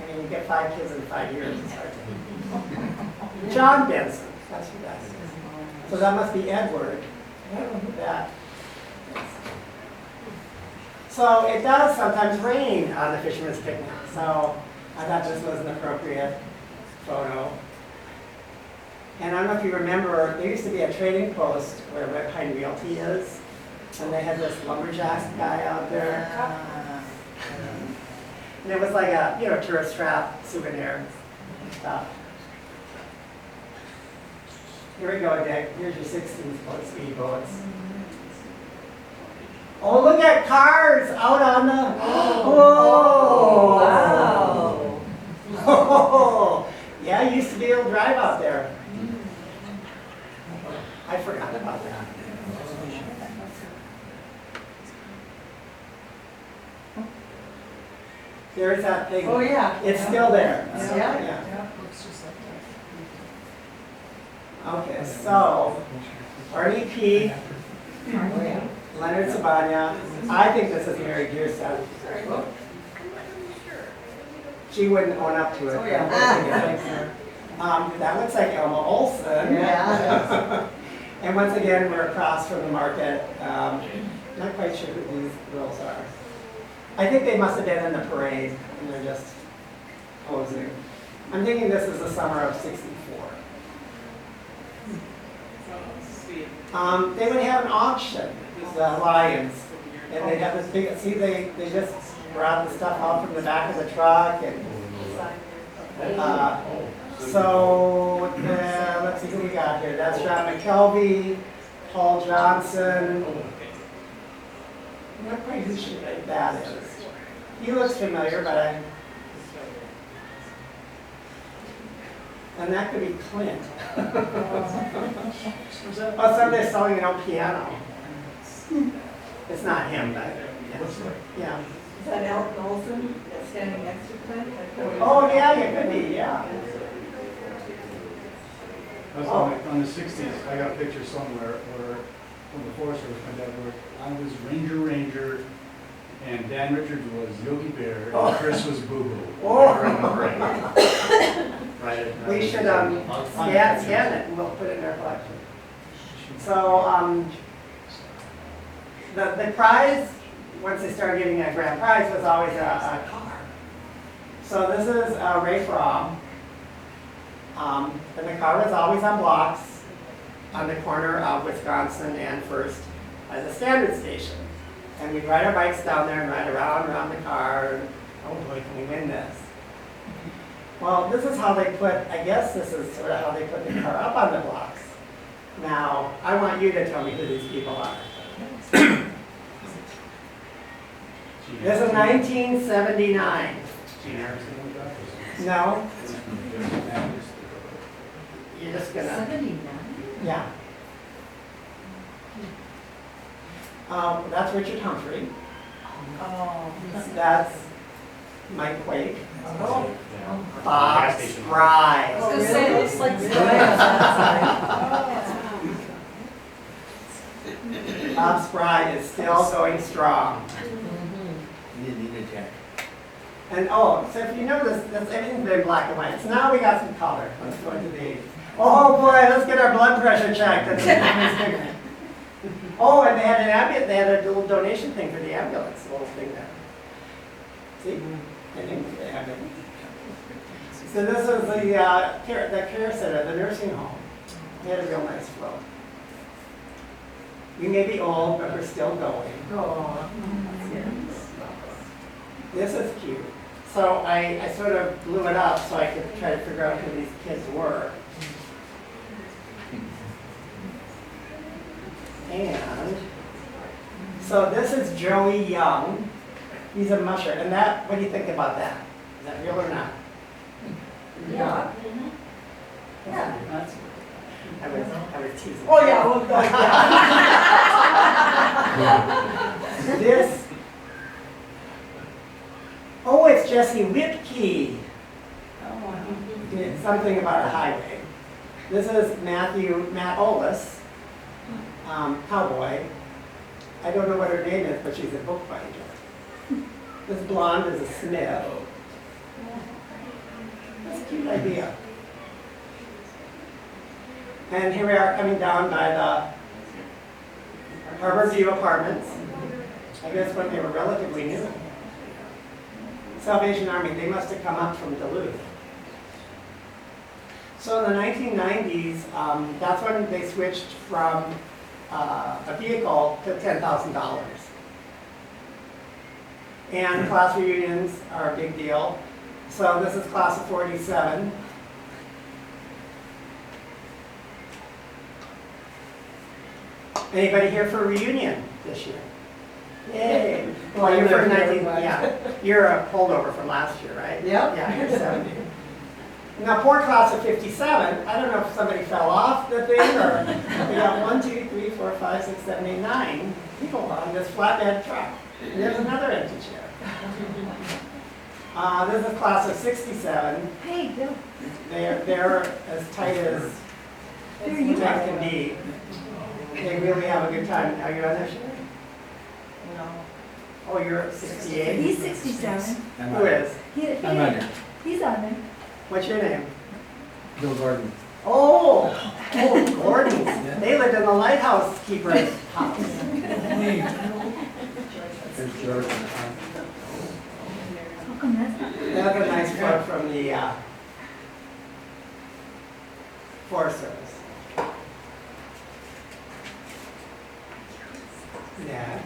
mean, you get 5 kids in 5 years. It's hard to... John Benson, that's who that is. So that must be Edward. I don't know who that is. So it does sometimes rain on the Fisherman's Picnic. So I thought this was an appropriate photo. And I don't know if you remember, there used to be a trading post where Red Pine Realty is. And they had this lumberjack guy out there. And it was like a, you know, tourist trap souvenir and stuff. Here we go, Dick. Here's your 16 speedboats. Oh, look at cars out on the... Oh, wow. Oh, yeah, you used to be able to drive out there. I forgot about that. There's that thing. Oh, yeah. It's still there. Yeah. Okay, so Arnie P. Leonard Sabanya. I think this is Mary Gearset. She wouldn't own up to it. Oh, yeah. That looks like Elma Olson. Yeah. And once again, we're across from the market. Not quite sure who these girls are. I think they must have been in the parade, and they're just posing. I'm thinking this is the summer of '64. They would have an auction, the Lions, and they'd have this big, see, they just brought the stuff out from the back of the truck, and let's see who we got here. That's John McKelvey, Paul Johnson. I'm not quite sure who that is. He looks familiar, but and that could be Clint. Oh, somebody's selling an old piano. It's not him, but yeah. Is that Elton Olson that's standing next to Clint? Oh, yeah, it could be, yeah. On the 60s, I got a picture somewhere where when the Forest Service went down, where I was Ranger, and Dan Richards was Yogi Bear, and Chris was Boo Boo. Right. We should scan it and we'll put it in our collection. So the prize, once they started getting a grand prize, was always a car. So this is Ray Fromm. And the car was always on blocks on the corner of Wisconsin and First as a standard station. And we'd ride our bikes down there and ride around the car. And, oh boy, can we win this? Well, this is how they put, I guess this is sort of how they put the car up on the blocks. Now, I want you to tell me who these people are. This is 1979. No? You're just gonna... 79? Yeah. That's Richard Humphrey. Oh. That's Mike Quake. Oh. Bob Spry. I was going to say, it looks like Bob Spry is still going strong. You didn't need a jack. And oh, so if you notice, everything's been black and white. So now we got some color. Let's go into the... Oh boy, let's get our blood pressure checked. Oh, and they had an ambulance. They had a little donation thing for the ambulance. A little thing there. See? The ambulance. So this is the care center, the nursing home. They had a real nice flow. We may be old, but we're still going. Oh. This is cute. So I sort of blew it up so I could try to figure out who these kids were. And so this is Joey Young. He's a musher. And that, what do you think about that? Is that real or not? Yeah. Yeah. That's, I was teasing. Oh, yeah. Well, yeah. This. Oh, it's Jesse Whipke. It's something about a highway. This is Matt Olis. Cowboy. I don't know what her name is, but she's a bookbinder. This blonde is a Smith. idea. And here we are coming down by the Harbor View Apartments. I guess when they were relatively new. Salvation Army, they must have come up from Duluth. So in the 1990s, that's when they switched from a vehicle to $10,000. And class reunions are a big deal. So this is class of 47. Anybody here for a reunion this year? Yay. Well, you're from 19, yeah. You're a holdover from last year, right? Yep. Yeah, you're 70. Now, poor class of 57, I don't know if somebody fell off the thing or we got 1, 2, 3, 4, 5, 6, 7, 8, 9 people on this flatbed truck. And there's another empty chair. This is class of 67. Hey, Bill. They're as tight as There you tight are. can be. They really have a good time. Are you on there, Sherry? No. Oh, you're 68? He's 67. Who is? I'm on there. He's on there. What's your name? Bill Gordon. Oh, Gordon. They lived in the lighthouse keeper's house. There's George. How come that's not? That's a nice quote from the Forest Service. Yeah.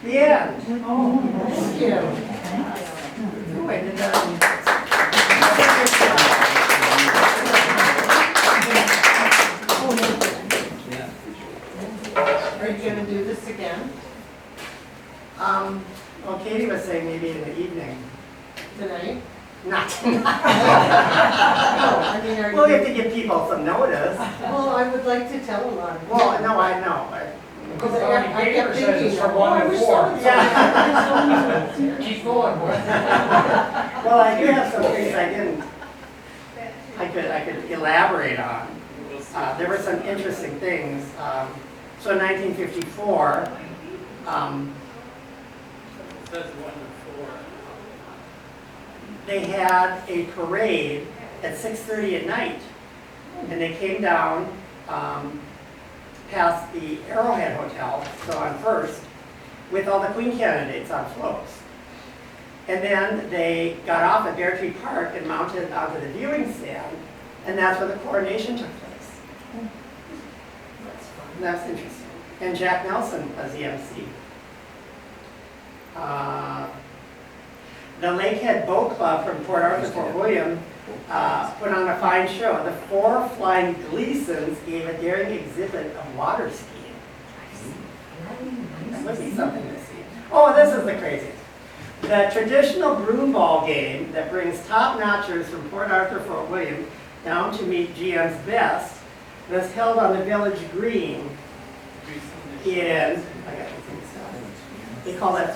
The end. Oh, thank you. Ooh, I did that. Yeah. Are you gonna do this again Well, Katie was saying maybe in the evening. tonight? Not tonight. No, I mean, are you? Well, we have to give people some notice. Well, I would like to tell a lot. Well, no, I know. Because I kept says thinking, it's from oh, I 1 to wish 4. so-and-so Yeah. had Keep going, boy. Well, I do have some things I could elaborate on. There were some interesting things. So in 1954, they had a parade at 6:30 at night. And they came down past the Arrowhead Hotel, so on First, with all the Queen candidates on floats. And then they got off at Bear Tree Park and mounted onto the viewing stand, and that's where the coronation took place. That's interesting. And Jack Nelson was the MC. The Lakehead Boat Club from Port Arthur, Fort William, put on a fine show. The 4 Flying Gleasons gave a daring exhibit of water skiing. That must be something to see. Oh, this is the craziest. The traditional broomball game that brings top-notchers from Port Arthur, Fort William down to meet GM's best was held on the village green in, they call it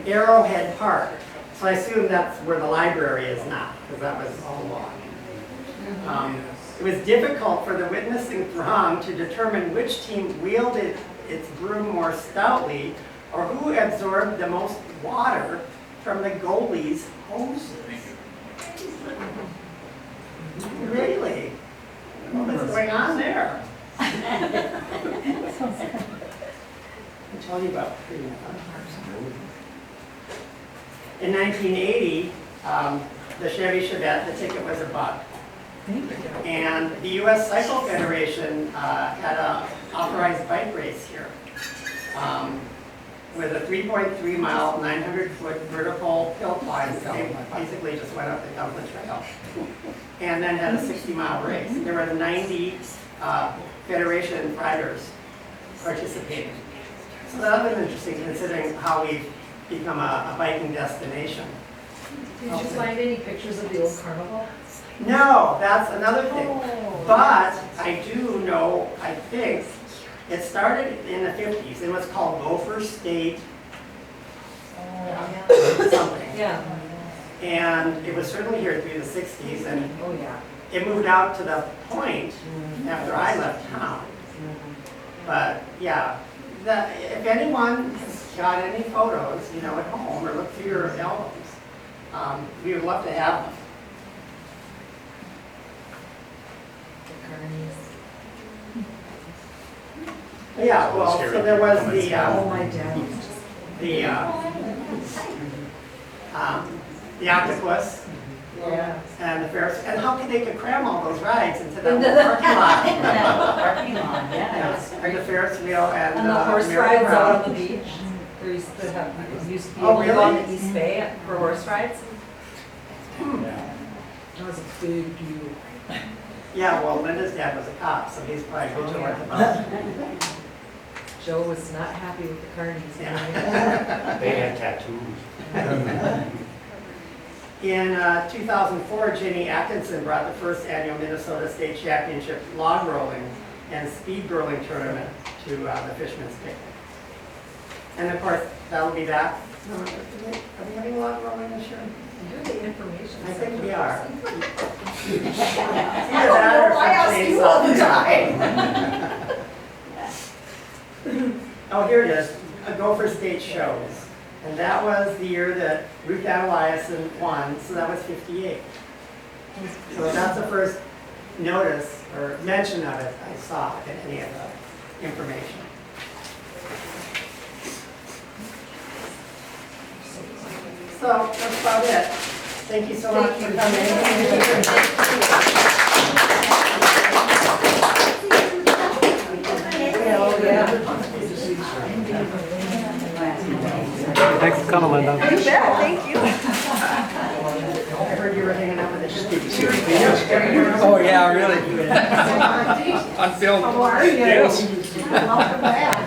Arrowhead Park. So I assume that's where the library is now, because that was all along. It was difficult for the witnessing throng to determine which team wielded its broom more stoutly or who absorbed the most water from the goalie's hoses. Really? What's going on there? I told you about freedom. In 1980, the Chevy Chevette, the ticket was $1. And the U.S. Cycle Federation had a authorized bike race here with a 3.3 mile, 900-foot vertical hill climb. They basically just went up the Dublin Trail. And then had a 60-mile race. There were 90 Federation riders participating. So that was interesting considering how we've become a biking destination. Did you find any pictures of the old carnival? No, that's another thing. Oh. But I do know, I think, it started in the 50s. It was called Gopher State something. Yeah. And it was certainly here through the 60s, and Oh, yeah. it moved out to the point after I left town. But yeah, if anyone has got any photos, you know, at home or look through your albums, we would love to have them. carnies. Yeah, well, so there was the, Oh, my dad was just. the, the octopus Yeah. and the Ferris, and how could they could cram all those rides into that little parking lot? Parking lot, yeah. And the Ferris wheel and And the horse merry-go-round. rides out on the beach. There used to have, it used to be Oh, able to go on really? the East Bay for horse rides. Yeah. That was a big deal. Yeah, well, Linda's dad was a cop, so he's probably Oh, vigilant yeah. about. Joe was not happy with the carnies. Yeah. They had tattoos. In 2004, Jenny Atkinson brought the first annual Minnesota State Championship log rolling and speed girling tournament to the Fisherman's Picnic. And of course, that'll be that. No, are we having log rolling this year? You're the information. I think we center are. person. I don't know, I ask you all the time. Oh, here it is, a Gopher State shows. And that was the year that Ruth Ann Eliason won, so that was 58. So that's the first notice or mention of it I saw in any of the information. So that's about it. Thank you so much for coming. Oh, yeah. Thanks for coming, Linda. You bet, thank you. I heard you were hanging out with the Oh, yeah, really? On film. How are you? Yes. Welcome back.